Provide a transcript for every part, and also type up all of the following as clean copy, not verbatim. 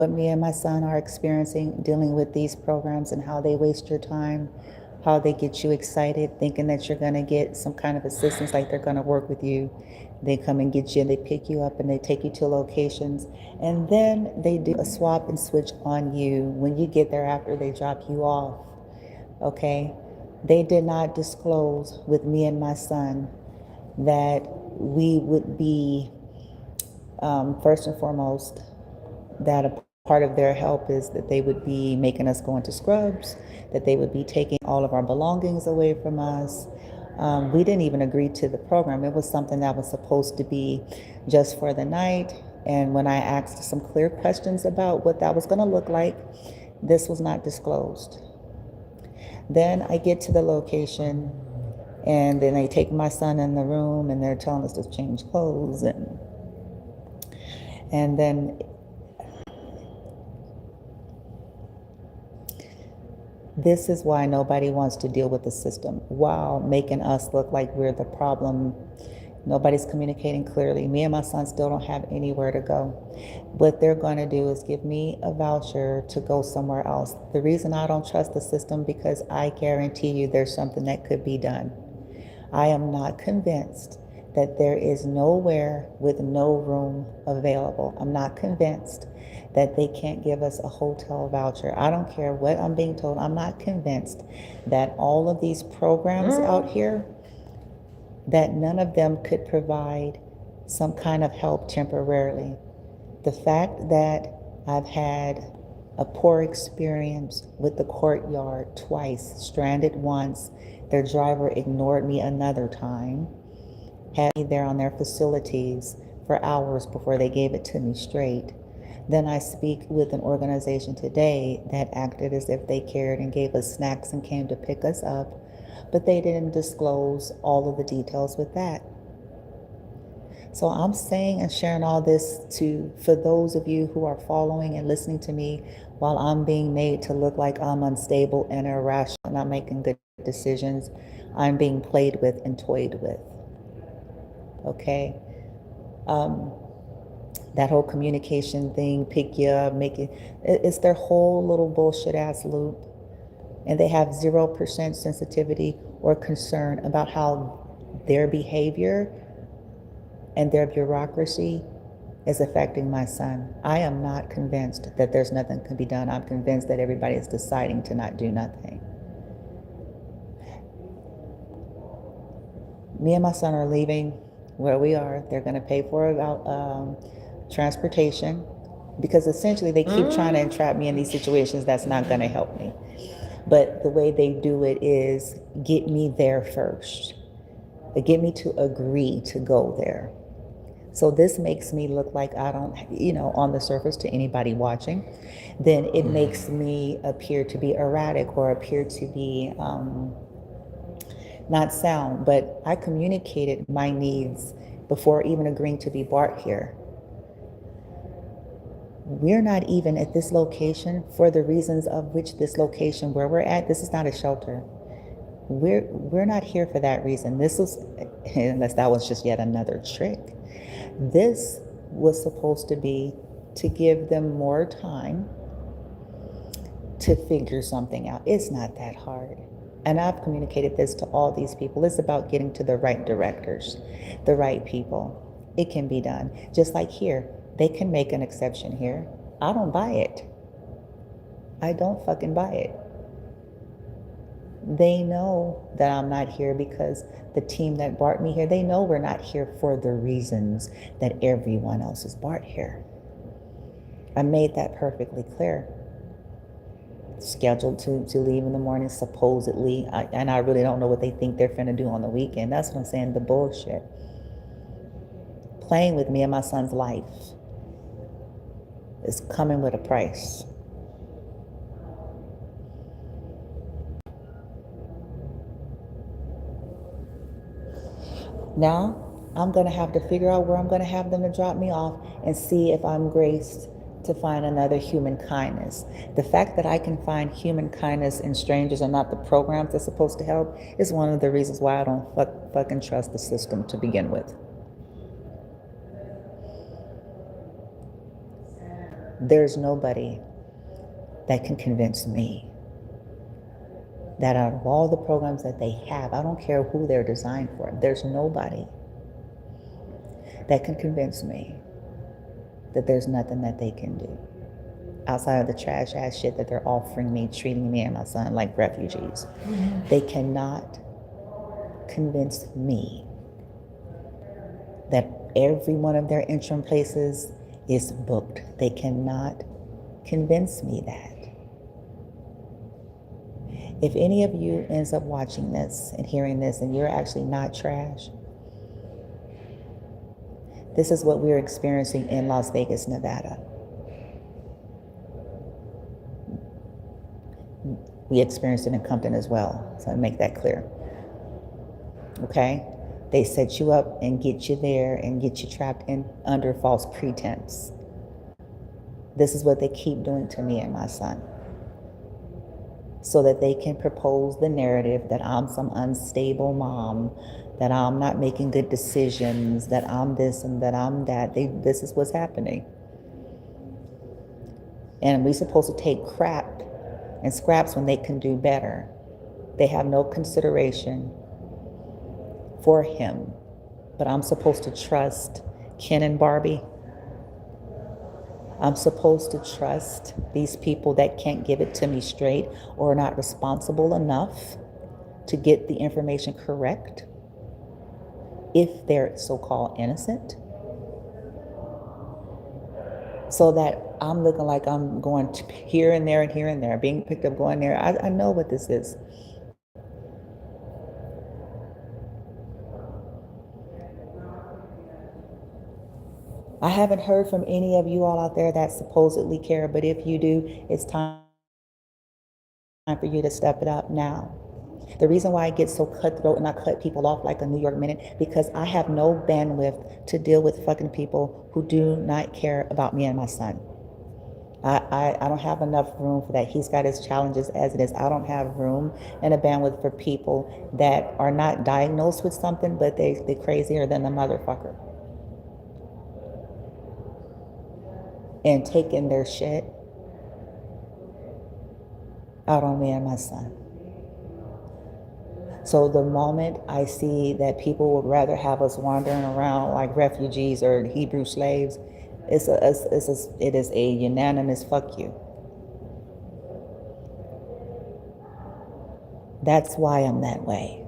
what me and my son are experiencing dealing with these programs and how they waste your time, how they get you excited thinking that you're going to get some kind of assistance, like they're going to work with you. They come and get you and they pick you up and they take you to locations. And then they do a swap and switch on you when you get there after they drop you off. Okay? They did not disclose with me and my son that we would be, first and foremost, that a part of their help is that they would be making us go into scrubs, that they would be taking all of our belongings away from us. We didn't even agree to the program. It was something that was supposed to be just for the night. And when I asked some clear questions about what that was going to look like, this was not disclosed. Then I get to the location, and then they take my son in the room, and they're telling us to change clothes, and then this is why nobody wants to deal with the system while making us look like we're the problem. Nobody's communicating clearly. Me and my son still don't have anywhere to go. What they're going to do is give me a voucher to go somewhere else. The reason I don't trust the system, because I guarantee you there's something that could be done. I am not convinced that there is nowhere with no room available. I'm not convinced that they can't give us a hotel voucher. I don't care what I'm being told. I'm not convinced that all of these programs out here, that none of them could provide some kind of help temporarily. The fact that I've had a poor experience with the courtyard twice, stranded once, their driver ignored me another time, had me there on their facilities for hours before they gave it to me straight. Then I speak with an organization today that acted as if they cared and gave us snacks and came to pick us up, but they didn't disclose all of the details with that. So I'm saying and sharing all this for those of you who are following and listening to me while I'm being made to look like I'm unstable and irrational, not making good decisions. I'm being played with and toyed with. Okay? That whole communication thing, pick you up, it's their whole little bullshit ass loop. And they have 0% sensitivity or concern about how their behavior and their bureaucracy is affecting my son. I am not convinced that there's nothing that can be done. I'm convinced that everybody is deciding to not do nothing. Me and my son are leaving where we are. They're going to pay for about transportation, because essentially they keep trying to entrap me in these situations that's not going to help me. But the way they do it is get me there first. They get me to agree to go there. So this makes me look like I don't, on the surface to anybody watching, then it makes me appear to be erratic or appear to be not sound. But I communicated my needs before even agreeing to be brought here. We're not even at this location for the reasons of which this location where we're at, this is not a shelter. We're not here for that reason. This was, unless that was just yet another trick. This was supposed to be to give them more time to figure something out. It's not that hard. And I've communicated this to all these people. It's about getting to the right directors, the right people. It can be done. Just like here, they can make an exception here. I don't buy it. I don't fucking buy it. They know that I'm not here because the team that brought me here, they know we're not here for the reasons that everyone else is brought here. I made that perfectly clear. Scheduled to leave in the morning, supposedly, and I really don't know what they think they're finna do on the weekend. That's what I'm saying, the bullshit. Playing with me and my son's life is coming with a price. Now, I'm going to have to figure out where I'm going to have them to drop me off and see if I'm graced to find another human kindness. The fact that I can find human kindness in strangers and not the programs that's supposed to help is one of the reasons why I don't fucking trust the system to begin with. There's nobody that can convince me that out of all the programs that they have, I don't care who they're designed for, there's nobody that can convince me that there's nothing that they can do outside of the trash ass shit that they're offering me, treating me and my son like refugees. They cannot convince me that every one of their interim places is booked. They cannot convince me that. If any of you ends up watching this and hearing this and you're actually not trash, this is what we're experiencing in Las Vegas, Nevada. We experienced it in Compton as well, so I make that clear. Okay? They set you up and get you there and get you trapped in under false pretense. This is what they keep doing to me and my son, so that they can propose the narrative that I'm some unstable mom, that I'm not making good decisions, that I'm this and that I'm that. This is what's happening. And we're supposed to take crap and scraps when they can do better. They have no consideration for him. But I'm supposed to trust Ken and Barbie. I'm supposed to trust these people that can't give it to me straight or are not responsible enough to get the information correct if they're so-called innocent. So that I'm looking like I'm going to here and there and here and there, being picked up, going there. I know what this is. I haven't heard from any of you all out there that supposedly care, but if you do, it's time for you to step it up now. The reason why I get so cutthroat and I cut people off like a New York Minute, because I have no bandwidth to deal with fucking people who do not care about me and my son. I don't have enough room for that. He's got his challenges as it is. I don't have room and a bandwidth for people that are not diagnosed with something, but they're crazier than the motherfucker. And taking their shit out on me and my son. So the moment I see that people would rather have us wandering around like refugees or Hebrew slaves, it is a unanimous fuck you. That's why I'm that way.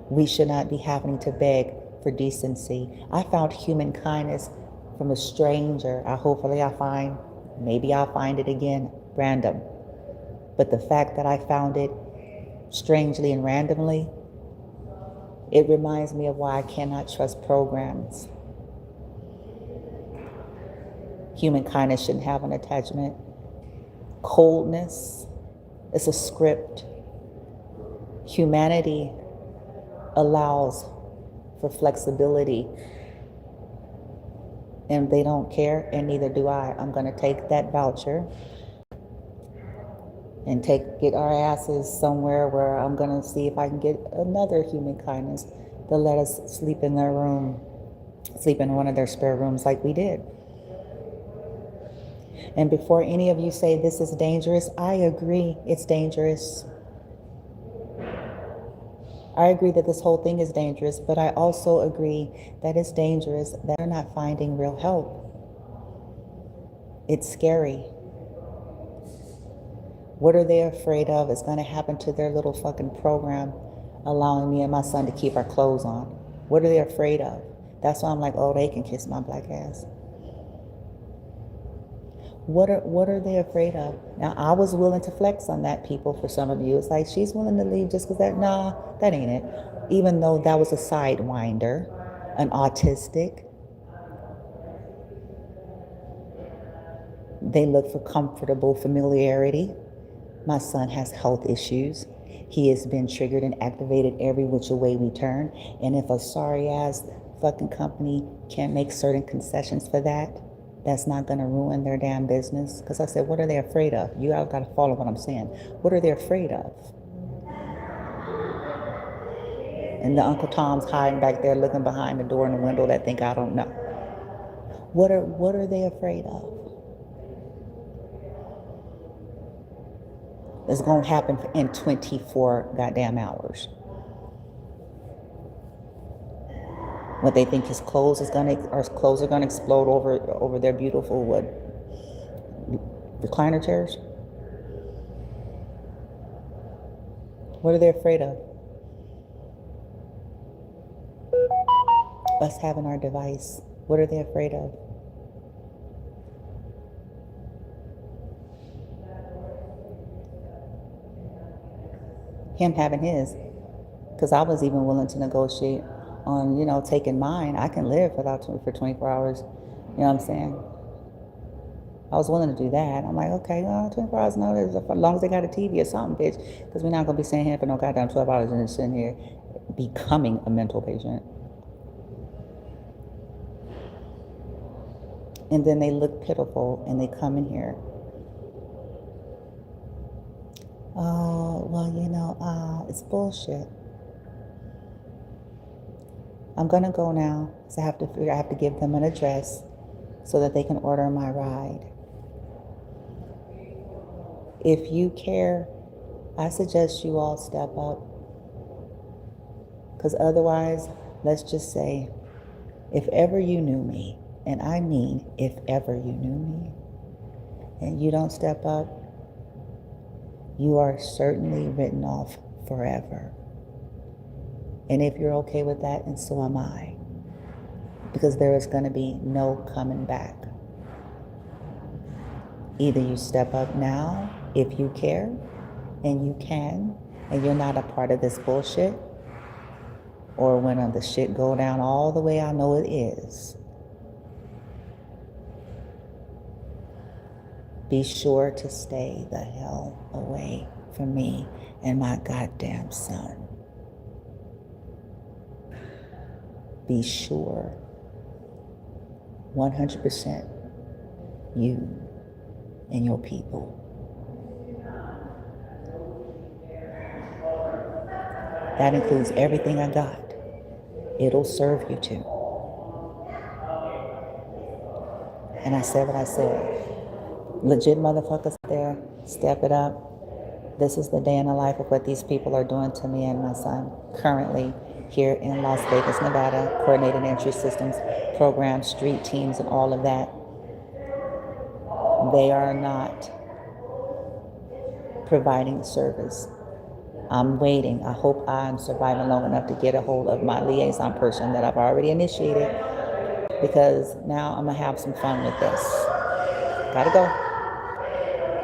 We should not be having to beg for decency. I found human kindness from a stranger. Maybe I'll find it again, random. But the fact that I found it strangely and randomly, it reminds me of why I cannot trust programs. Human kindness shouldn't have an attachment. Coldness is a script. Humanity allows for flexibility. And they don't care, and neither do I. I'm going to take that voucher and get our asses somewhere where I'm going to see if I can get another human kindness to let us sleep in their room, sleep in one of their spare rooms like we did. And before any of you say this is dangerous, I agree it's dangerous. I agree that this whole thing is dangerous, but I also agree that it's dangerous that they're not finding real help. It's scary. What are they afraid of is going to happen to their little fucking program, allowing me and my son to keep our clothes on? What are they afraid of? That's why I'm like, oh, they can kiss my black ass. What are they afraid of? Now, I was willing to flex on that, people. For some of you, it's like, she's willing to leave just because that ain't it. Even though that was a sidewinder, an autistic. They look for comfortable familiarity. My son has health issues. He has been triggered and activated every which way we turn. And if a sorry ass fucking company can't make certain concessions for that, that's not going to ruin their damn business. Because I said, what are they afraid of? You all got to follow what I'm saying. What are they afraid of? And the Uncle Tom's hiding back there looking behind the door and the window that think I don't know. What are they afraid of? It's going to happen in 24 goddamn hours. What they think his clothes are going to explode over their beautiful recliner chairs. What are they afraid of? Us having our device. What are they afraid of? Him having his. Because I was even willing to negotiate on, taking mine. I can live for 24 hours. You know what I'm saying? I was willing to do that. I'm like, okay, well, 24 hours notice, as long as they got a TV or something, bitch. Because we're not going to be sitting here for no goddamn 12 hours and just sitting here becoming a mental patient. And then they look pitiful and they come in here. Oh, well, it's bullshit. I'm going to go now because I have to give them an address so that they can order my ride. If you care, I suggest you all step up. Because otherwise, let's just say, if ever you knew me, and I mean if ever you knew me, and you don't step up, you are certainly written off forever. And if you're okay with that, and so am I. Because there is going to be no coming back. Either you step up now, if you care, and you can, and you're not a part of this bullshit, or when the shit go down all the way I know it is, be sure to stay the hell away from me and my goddamn son. Be sure, 100%, you and your people. That includes everything I got. It'll serve you too. And I said what I said. Legit motherfuckers there, step it up. This is the day in the life of what these people are doing to me and my son currently here in Las Vegas, Nevada, coordinated entry systems, programs, street teams, and all of that. They are not providing service. I'm waiting. I hope I'm surviving long enough to get a hold of my liaison person that I've already initiated, because now I'm going to have some fun with this. Gotta go.